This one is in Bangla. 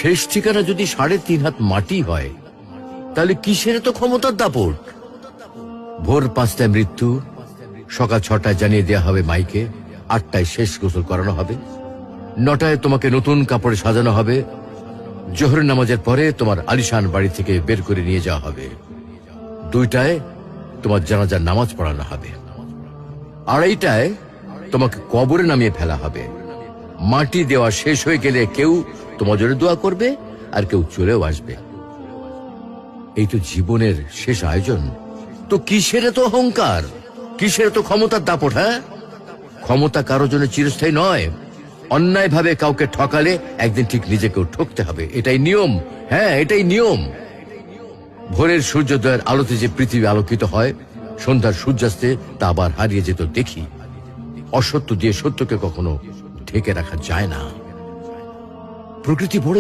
শেষ ঠিকানা যদি 3.5 হাত মাটি হয়, তাহলে কিসের তো ক্ষমতার দাপট? ভোর 5টায় মৃত্যু, সকাল 6টায় জানিয়ে দেওয়া হবে মাইকে, 8টায় শেষ গোসল করানো হবে, 9টায় তোমাকে নতুন কাপড়ে সাজানো হবে, জোহরের নামাজের পরে তোমার আলিশান বাড়ি থেকে বের করে নিয়ে যাওয়া হবে, 2টায় তোমার জানাজার নামাজ পড়ানো হবে, 2:30টায় তোমাকে কবরে নামিয়ে ফেলা হবে। মাটি দেওয়া শেষ হয়ে গেলে কেউ তোমার জন্য দোয়া করবে, আর কেউ চলেও আসবে। এই তো জীবনের শেষ আয়োজন। তো কিসের তো অহংকার, কিসের তো ক্ষমতার দাপট? হ্যাঁ, ক্ষমতা কারো জন্য চিরস্থায়ী নয়। অন্যায় ভাবে কাউকে ঠকালে একদিন ঠিক নিজেকেও ঠকতে হবে, এটাই নিয়ম। হ্যাঁ, এটাই নিয়ম। ভোরের সূর্যোদয়ের আলোতে যে পৃথিবী আলোকিত হয়, সন্ধ্যার সূর্যাস্তে তা আবার হারিয়ে যেত দেখি। অসত্য দিয়ে সত্যকে কখনো ঢেকে রাখা যায় না। প্রকৃতি বড়